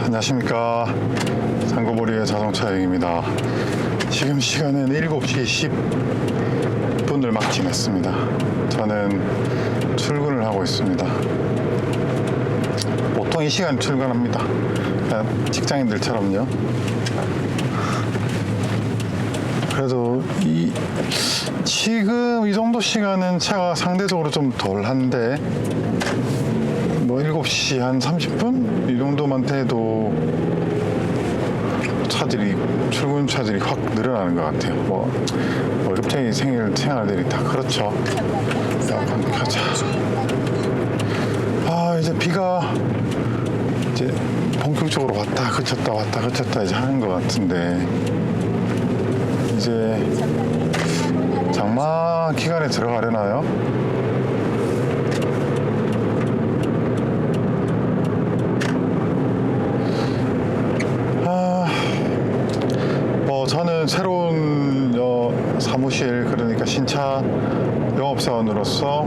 안녕하십니까. 상고보리의 자동차 여행입니다. 지금 시간은 7시 10분을 막 지났습니다. 저는 출근을 하고 있습니다. 보통 이 시간 출근합니다. 그냥 직장인들처럼요. 그래도 지금 이 정도 시간은 차가 상대적으로 좀 덜한데 뭐 7시 한 30분? 이 정도만 돼도 출근 차들이 확 늘어나는 것 같아요. 뭐 월급쟁이 생활들이 다 그렇죠. 가자. 이제 비가 이제 본격적으로 왔다 그쳤다 이제 하는 것 같은데, 이제 장마 기간에 들어가려나요? 저는 새로운 사무실, 그러니까 신차 영업사원으로서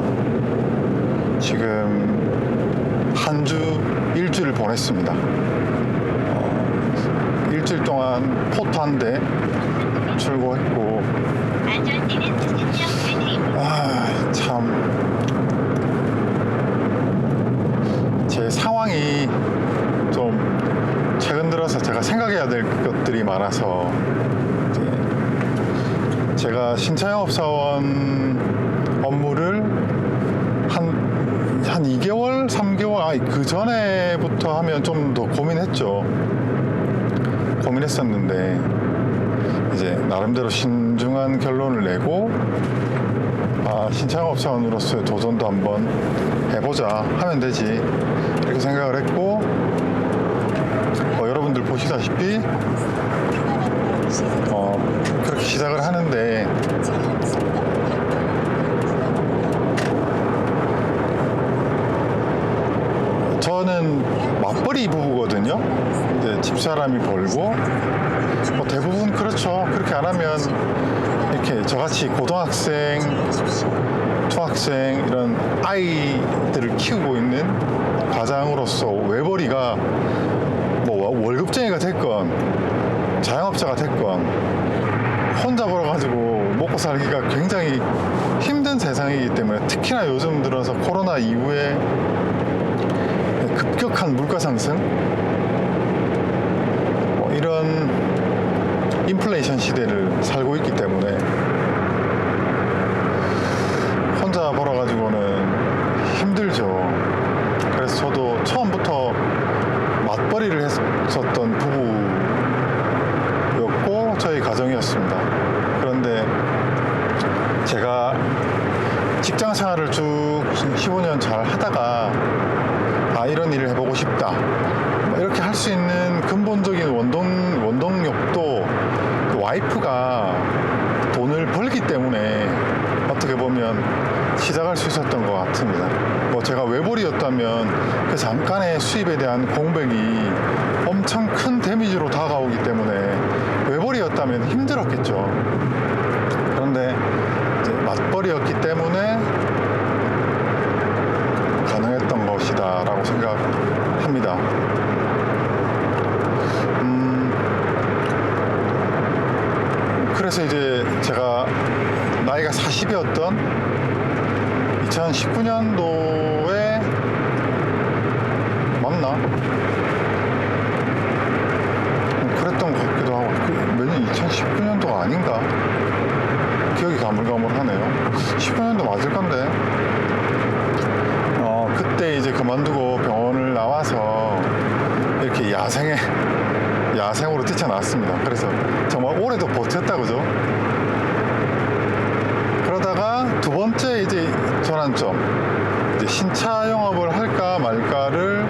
지금 일주를 보냈습니다. 일주일 동안 포트 한 대 출고했고, 참 제 상황이 좀 최근 들어서 제가 생각해야 될 것들이 많아서, 제가 신차 영업사원 업무를 한 2개월, 3개월, 그 전에부터 하면 좀 더 고민했었는데, 이제 나름대로 신중한 결론을 내고, 신차 영업사원으로서의 도전도 한번 해보자, 하면 되지, 이렇게 생각을 했고, 여러분들 보시다시피 그렇게 시작을 하는데, 저는 맞벌이 부부거든요. 이제 집사람이 벌고, 대부분 그렇죠. 그렇게 안 하면 이렇게 저같이 고등학생, 중학생 이런 아이들을 키우고 있는 가장으로서 외벌이가 뭐 월급쟁이가 됐건 자영업자가 됐건 혼자 벌어가지고 먹고 살기가 굉장히 힘든 세상이기 때문에, 특히나 요즘 들어서 코로나 이후에 급격한 물가 상승, 이런 인플레이션 시대를 살고 있기 때문에 혼자 벌어가지고는 힘들죠. 그래서 저도 처음부터 맞벌이를 했었던 부부였고 저희 가정이었습니다. 그런데 제가 직장 생활을 쭉 15년 잘 하다가 이런 일을 해보고 싶다, 이렇게 할 수 있는 근본적인 원동력도 와이프가 돈을 벌기 때문에 어떻게 보면 시작할 수 있었던 것 같습니다. 제가 외벌이였다면 그 잠깐의 수입에 대한 공백이 엄청 큰 데미지로 다가오기 때문에 외벌이였다면 힘들었겠죠. 그런데 이제 맞벌이였기 때문에 가능했던 것이다 라고 생각합니다. 그래서 이제 제가 나이가 40이었던 2019년도에 맞나? 그랬던 것 같기도 하고, 몇 년, 2019년도가 아닌가? 기억이 가물가물하네요. 19년도 맞을 건데, 그때 이제 그만두고 병원을 나와서 이렇게 야생으로 뛰쳐나왔습니다. 그래서 정말 오래도 버텼다, 그죠? 그러다가 두 번째 이제 전환점, 이제 신차 영업을 할까 말까를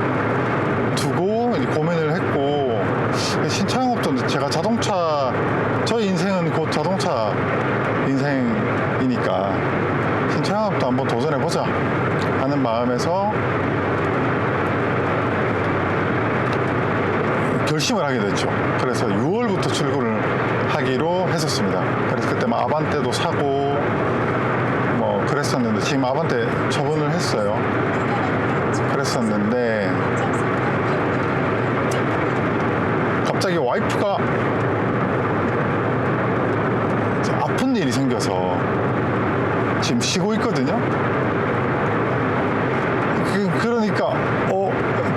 두고 이제 고민을 했고, 신차 영업도 제가 저희 인생은 곧 자동차 인생이니까 신차 영업도 한번 도전해보자 하는 마음에서 결심을 하게 됐죠. 그래서 6월부터 출근을 하기로 했었습니다. 그래서 그때 막 아반떼도 사고 뭐 그랬었는데, 지금 아반떼 처분을 했어요. 그랬었는데 갑자기 와이프가 아픈 일이 생겨서 지금 쉬고 있거든요. 그러니까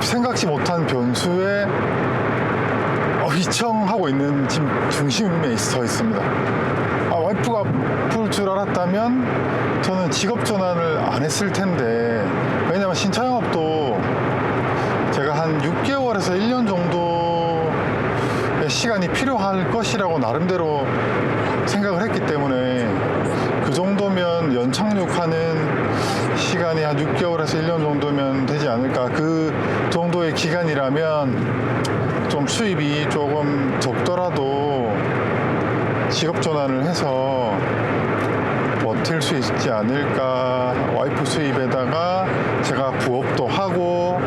생각지 못한 변수에 휘청하고 있는 지금 중심에 서 있습니다. 와이프가 아플 줄 알았다면 저는 직업 전환을 안 했을 텐데, 왜냐면 신차 영업도 제가 한 6개월에서 1년 정도의 시간이 필요할 것이라고 나름대로 생각을 했기 때문에, 그 정도면 연착륙하는 시간이 한 6개월에서 1년 정도면 되지 않을까. 그 정도의 기간이라면 좀 수입이 조금 적더라도 직업 전환을 해서 버틸 수 있지 않을까. 와이프 수입에다가 제가 부업도 하고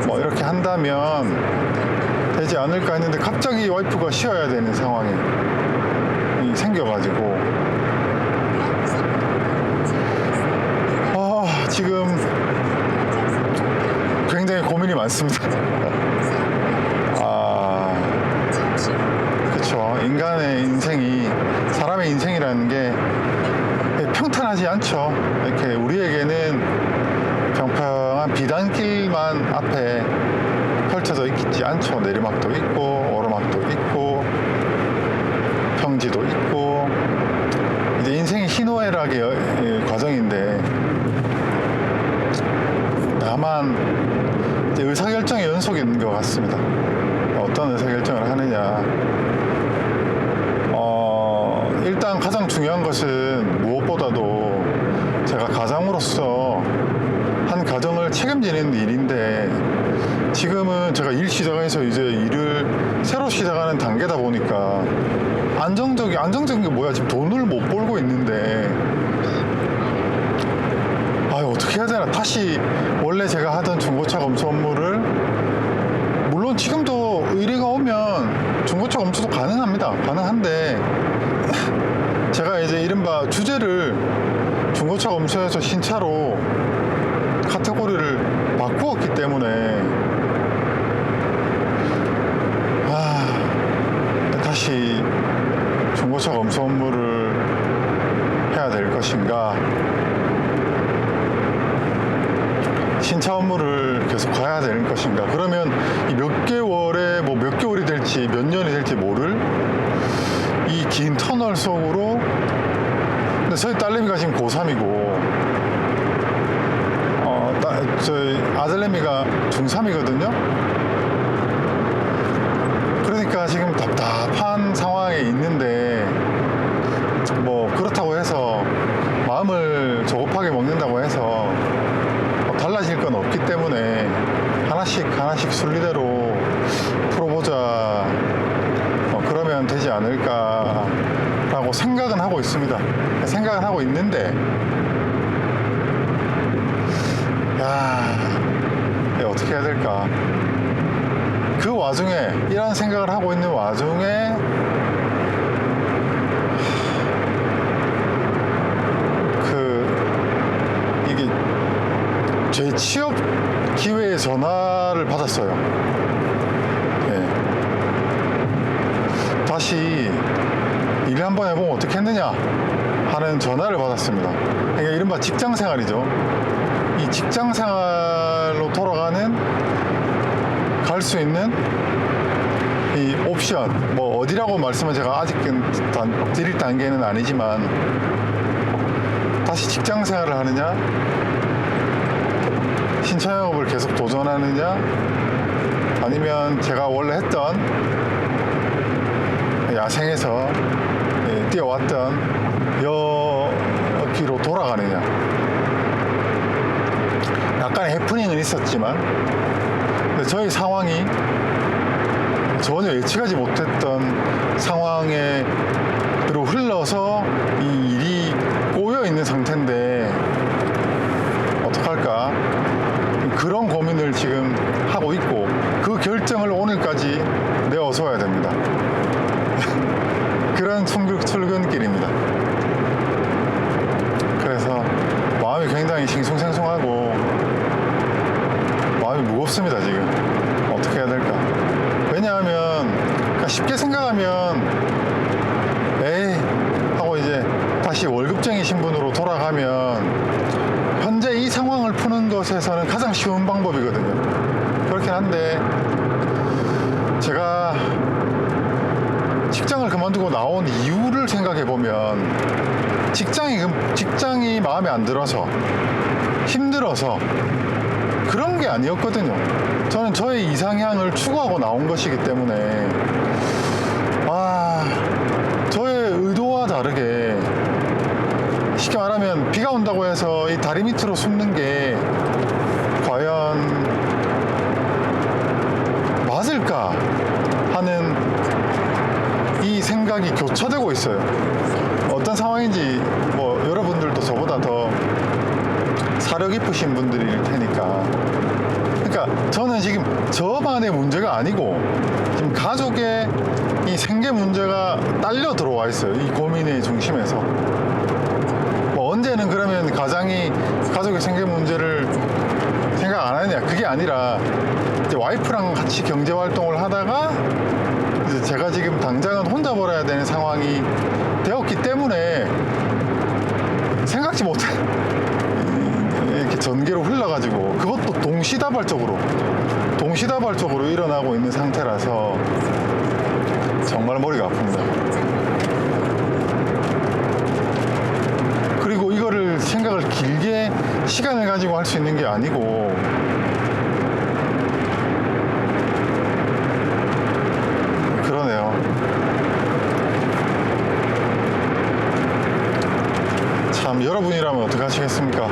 뭐 이렇게 한다면 되지 않을까 했는데, 갑자기 와이프가 쉬어야 되는 상황이 생겨가지고 지금 굉장히 고민이 많습니다. 그쵸. 인간의 인생이, 사람의 인생이라는 게 평탄하지 않죠. 이렇게 우리에게는 평평한 비단길만 앞에 펼쳐져 있지 않죠. 내리막도 있고 오르막도 있고 평지도 있고, 이제 인생이 희노애락의 과정인데, 다만 이제 의사결정의 연속인 것 같습니다. 어떤 의사결정을 하느냐. 일단 가장 중요한 것은 무엇보다도 제가 가장으로서 한 가정을 책임지는 일인데, 지금은 제가 일 시작해서 이제 일을 새로 시작하는 단계다 보니까 안정적인 게 뭐야. 지금 돈을 못 벌고 있는데 어떻게 해야 되나. 다시 원래 제가 하던 중고차 검수 업무를, 물론 지금도 의뢰가 오면 중고차 검수도 가능한데 제가 이제 이른바 주제를 중고차 검수에서 신차로 카테고리를 바꾸었기 때문에 다시 중고차 검수 업무를 해야 될 것인가, 신차 업무를 계속 가야 되는 것인가. 그러면 이 몇 개월에 몇 개월이 될지 몇 년이 될지 모를 이 긴 터널 속으로, 근데 저희 딸내미가 지금 고3이고 저희 아들내미가 중3이거든요. 그러니까 지금 답답한 상황에 있는데, 뭐 그렇다고 해서 마음을 조급하게 먹는다고 해서 달라질 건 없기 때문에 하나씩 순리대로 풀어보자, 그러면 되지 않을까라고 생각은 하고 있습니다. 생각은 하고 있는데, 어떻게 해야 될까. 그 와중에, 이런 생각을 하고 있는 와중에 이게 제 취업 기회의 전화를 받았어요. 다시 일 한번 해보면 어떻겠느냐 하는 전화를 받았습니다. 그러니까 이른바 직장 생활이죠. 이 직장 생활로 돌아가는, 갈 수 있는 이 옵션, 뭐 어디라고 말씀은 제가 아직은 드릴 단계는 아니지만, 다시 직장 생활을 하느냐, 신차 영업을 계속 도전하느냐, 아니면 제가 원래 했던 야생에서 뛰어왔던 여기로 돌아가느냐. 약간의 해프닝은 있었지만, 근데 저희 상황이 전혀 예측하지 못했던 상황으로 흘러서 이 일이 꼬여 있는 상태인데 어떡할까, 그런 고민을 지금 하고 있고, 그 결정을 오늘까지 내어서야 됩니다. 그런 출근길입니다. 그래서 마음이 굉장히 싱숭생숭하고 마음이 무겁습니다. 지금 어떻게 해야 될까. 왜냐하면 그러니까 쉽게 생각하면 에이 하고 이제 다시 월급쟁이 신분으로 돌아가면 현재 이 상황을 푸는 것에서는 가장 쉬운 방법이거든요. 그렇긴 한데 제가 직장을 그만두고 나온 이유를 생각해 보면 직장이 마음에 안 들어서 힘들어서 그런 게 아니었거든요. 저는 저의 이상향을 추구하고 나온 것이기 때문에 저의 의도와 다르게 쉽게 말하면 비가 온다고 해서 이 다리 밑으로 숨는 게 과연 맞을까 하는 이 생각이 교차되고 있어요. 어떤 상황인지 뭐 여러분들도 저보다 더 사려 깊으신 분들일 테니까. 그러니까 저는 지금 저만의 문제가 아니고 지금 가족의 이 생계 문제가 딸려 들어와 있어요. 이 고민의 중심에서. 뭐 언제는 그러면 가족의 생계 문제를 생각 안 하느냐, 그게 아니라 이제 와이프랑 같이 경제 활동을 하다가 이제 제가 지금 당장은 혼자 벌어야 되는 상황이 되었기 때문에 생각지 못해 이렇게 전개로 흘러가지고 그것도 동시다발적으로 일어나고 있는 상태라서 정말 머리가 아픕니다. 그리고 이거를 생각을 길게 시간을 가지고 할 수 있는 게 아니고 그러네요. 참 여러분이라면 어떻게 하시겠습니까?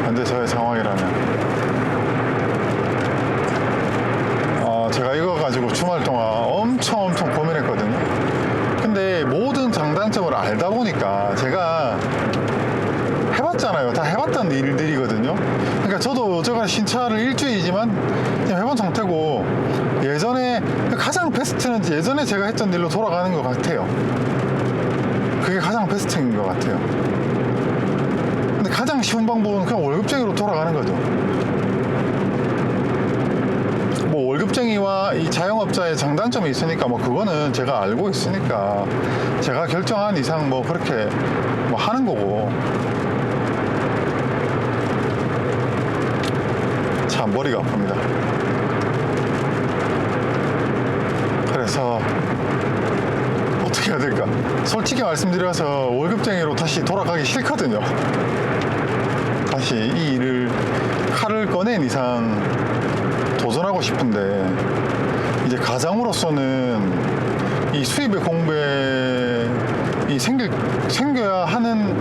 현재 저의 상황이라면. 제가 이거 가지고 주말 동안 엄청 고민했거든요. 근데 모든 장단점을 알다 보니까 제가 해봤잖아요. 다 해봤던 일들이거든요. 그러니까 저도 제가 신차를 일주일이지만 그냥 해본 상태고 예전에 가장 베스트는 예전에 제가 했던 일로 돌아가는 것 같아요. 그게 가장 베스트인 것 같아요. 근데 가장 쉬운 방법은 그냥 월급쟁이로 돌아가는 거죠. 뭐 월급쟁이와 이 자영업자의 장단점이 있으니까 뭐 그거는 제가 알고 있으니까 제가 결정한 이상 뭐 그렇게 뭐 하는 거고. 참 머리가 아픕니다. 그래서 어떻게 해야 될까? 솔직히 말씀드려서 월급쟁이로 다시 돌아가기 싫거든요. 다시 이 일을 칼을 꺼낸 이상 도전하고 싶은데 이제 가장으로서는 이 수입의 공백이 생겨야 하는,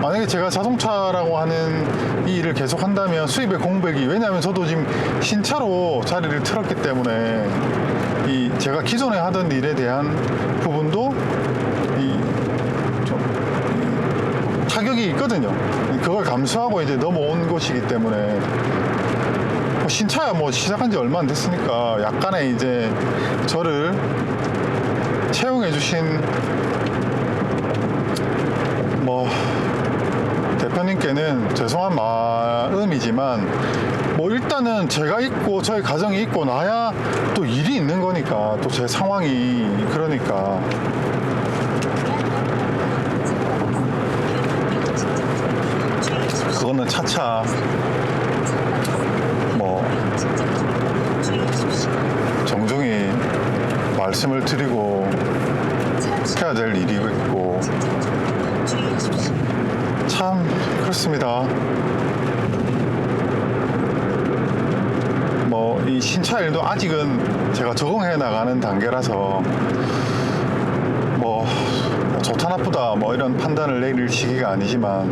만약에 제가 자동차라고 하는 이 일을 계속 한다면 수입의 공백이, 왜냐하면 저도 지금 신차로 자리를 틀었기 때문에 이 제가 기존에 하던 일에 대한 부분도 좀 타격이 있거든요. 그걸 감수하고 이제 넘어온 것이기 때문에 신차야 뭐 시작한 지 얼마 안 됐으니까 약간의 이제 저를 채용해 주신 뭐 대표님께는 죄송한 마음이지만 뭐 일단은 제가 있고 저희 가정이 있고 나야 또 일이 있는 거니까, 또 제 상황이 그러니까 그거는 차차 뭐 정중히 말씀을 드리고 해야 될 일이고 있고, 참 그렇습니다. 뭐 이 신차 일도 아직은 제가 적응해 나가는 단계라서 뭐 좋다 나쁘다 뭐 이런 판단을 내릴 시기가 아니지만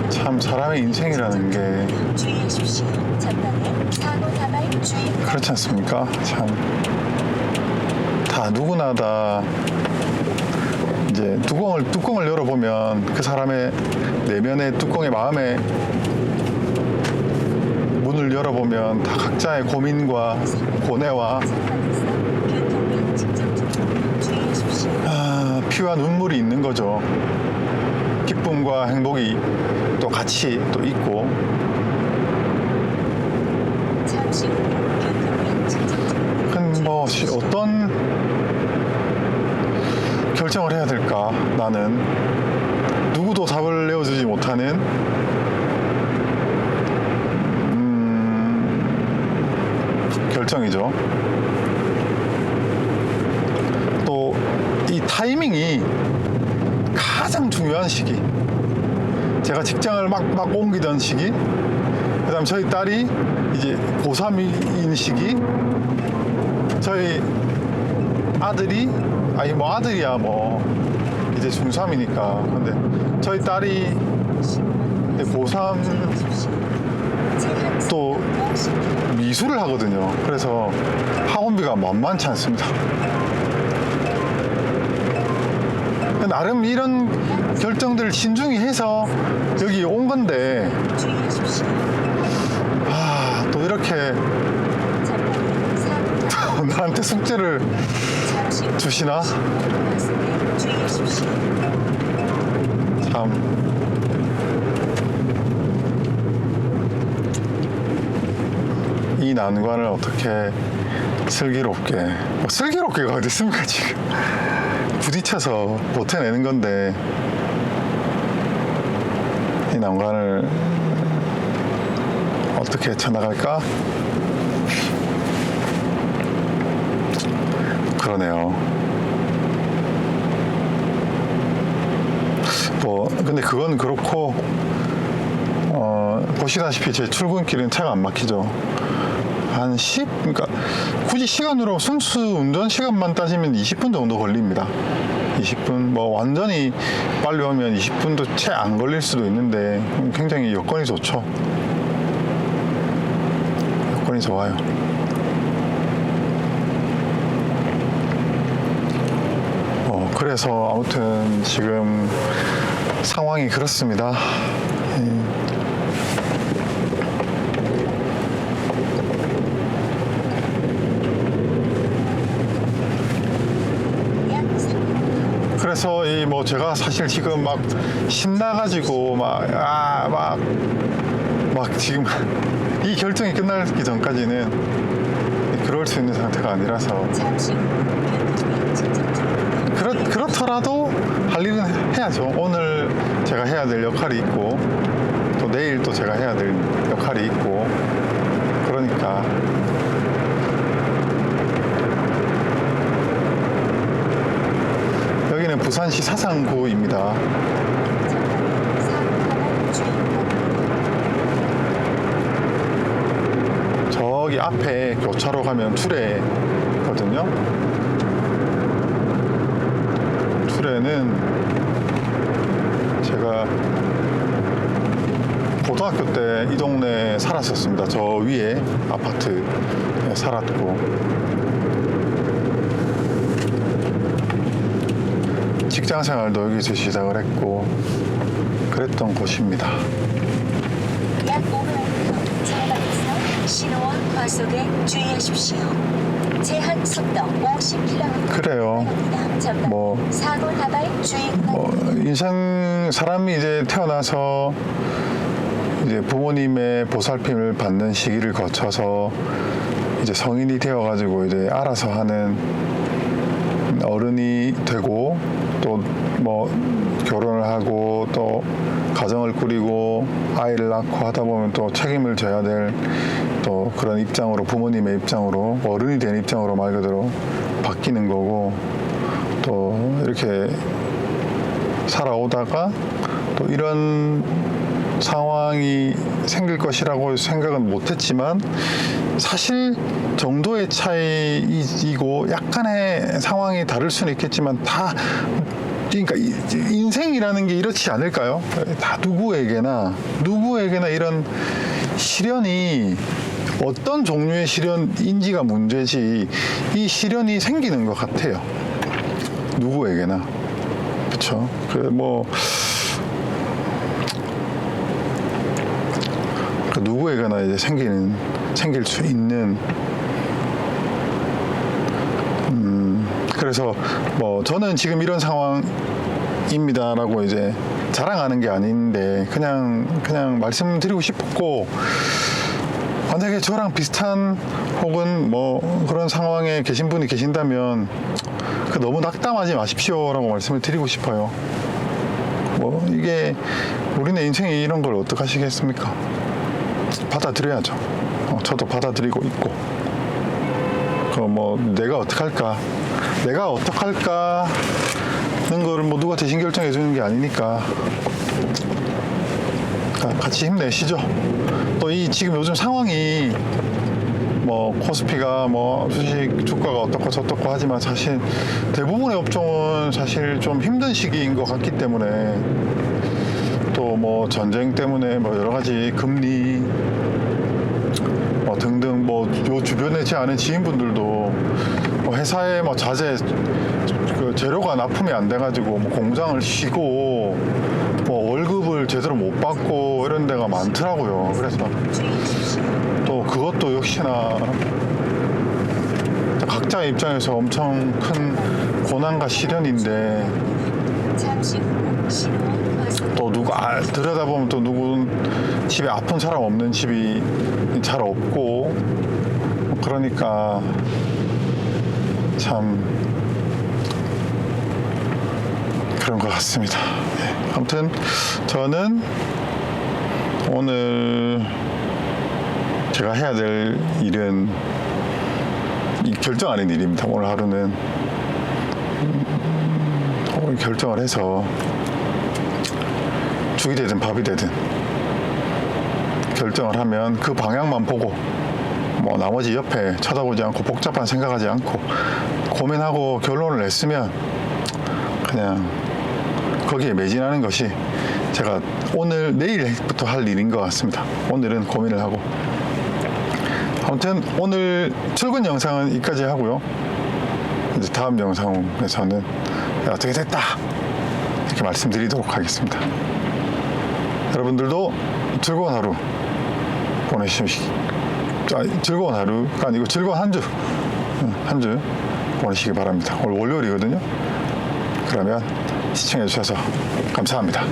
참 사람의 인생이라는 게 그렇지 않습니까? 참 다 누구나 다 이제 뚜껑을 열어보면 그 사람의 내면의 뚜껑의 마음의 문을 열어보면 다 각자의 고민과 고뇌와 피와 눈물이 있는 거죠. 기쁨과 행복이 또 같이 또 있고. 잠시 후 어떤 결정을 해야 될까? 나는 누구도 답을 내어주지 못하는 결정이죠. 또 이 타이밍이 가장 중요한 시기. 제가 직장을 막 옮기던 시기, 그 다음 저희 딸이 이제 고3인 시기, 저희 아들이, 아니 뭐 아들이야 뭐 이제 중3이니까. 근데 저희 딸이 고3 또 미술을 하거든요. 그래서 학원비가 만만치 않습니다. 나름 이런 결정들을 신중히 해서 여기 온 건데, 또 이렇게 또 나한테 숙제를 주시나? 참. 이 난관을 어떻게 슬기롭게, 슬기롭게가 어디 있습니까 지금. 부딪혀서 버텨내는 건데, 이 난관을 어떻게 쳐나갈까? 그러네요. 뭐 근데 그건 그렇고, 보시다시피 제 출근길은 차가 안 막히죠. 한 10, 그러니까 굳이 시간으로 순수 운전 시간만 따지면 20분 정도 걸립니다. 20분, 뭐 완전히 빨리 오면 20분도 채 안 걸릴 수도 있는데 굉장히 여건이 좋죠. 여건이 좋아요. 그래서 아무튼 지금 상황이 그렇습니다. 그래서 이 뭐 제가 사실 지금 막 신나가지고 막 지금 이 결정이 끝나기 전까지는 그럴 수 있는 상태가 아니라서. 그렇더라도 할 일은 해야죠. 오늘 제가 해야 될 역할이 있고, 또 내일 또 제가 해야 될 역할이 있고, 그러니까 여기는 부산시 사상구입니다. 저기 앞에 교차로 가면 투례거든요. 투례는 제가 고등학교 때 이 동네에 살았었습니다. 저 위에 아파트에 살았고, 직장 생활도 여기서 시작을 했고 그랬던 곳입니다. 약 5분부터 차량에서 신호와 과속에 주의하십시오. 제한 속도 50km. 그래요. 뭐 사고 나발 주의. 인생 사람이 이제 태어나서 이제 부모님의 보살핌을 받는 시기를 거쳐서 이제 성인이 되어가지고 이제 알아서 하는 어른이 되고, 또 뭐 결혼을 하고 또 가정을 꾸리고 아이를 낳고 하다 보면 또 책임을 져야 될 또 그런 입장으로, 부모님의 입장으로, 어른이 된 입장으로 말 그대로 바뀌는 거고, 또 이렇게 살아오다가 또 이런 상황이 생길 것이라고 생각은 못했지만, 사실 정도의 차이이고 약간의 상황이 다를 수는 있겠지만, 다 그러니까 인생이라는 게 이렇지 않을까요? 다 누구에게나 이런 시련이 어떤 종류의 시련인지가 문제지, 이 시련이 생기는 것 같아요. 누구에게나. 그렇죠? 누구에게나 이제 생길 수 있는. 그래서 뭐 저는 지금 이런 상황입니다라고 이제 자랑하는 게 아닌데 그냥 말씀드리고 싶었고, 만약에 저랑 비슷한 혹은 뭐 그런 상황에 계신 분이 계신다면 너무 낙담하지 마십시오라고 말씀을 드리고 싶어요. 뭐 이게 우리네 인생이 이런 걸 어떡하시겠습니까? 받아들여야죠. 저도 받아들이고 있고 뭐 내가 어떡할까 하는 거를 뭐 누가 대신 결정해 주는 게 아니니까 같이 힘내시죠. 또 이 지금 요즘 상황이 뭐 코스피가 뭐 주식 주가가 어떻고 저떻고 하지만 사실 대부분의 업종은 사실 좀 힘든 시기인 것 같기 때문에 또 뭐 전쟁 때문에 뭐 여러 가지 금리 뭐 등등 뭐 요 주변에 제 아는 지인분들도 뭐 회사에 뭐 자재 그 재료가 납품이 안 돼가지고 뭐 공장을 쉬고 뭐 월급을 제대로 못 받고 이런 데가 많더라고요. 그래서 주의하십시오. 또 그것도 역시나 각자의 입장에서 엄청 큰 고난과 시련인데 잠시 후 신호원 과속 또 누가 들여다보면 또 누구 집에 아픈 사람 없는 집이 잘 없고 그러니까 참 그런 것 같습니다. 네. 아무튼 저는 오늘 제가 해야 될 일은 결정 아닌 일입니다. 오늘 하루는 오늘 결정을 해서 죽이 되든 밥이 되든 결정을 하면 그 방향만 보고 뭐 나머지 옆에 쳐다보지 않고 복잡한 생각하지 않고 고민하고 결론을 냈으면 그냥 거기에 매진하는 것이 제가 오늘 내일부터 할 일인 것 같습니다. 오늘은 고민을 하고 아무튼 오늘 출근 영상은 여기까지 하고요. 이제 다음 영상에서는 어떻게 됐다 이렇게 말씀드리도록 하겠습니다. 여러분들도 즐거운 하루 보내시기 즐거운 하루가 아니고 즐거운 한 주 보내시기 바랍니다. 오늘 월요일이거든요. 그러면 시청해 주셔서 감사합니다.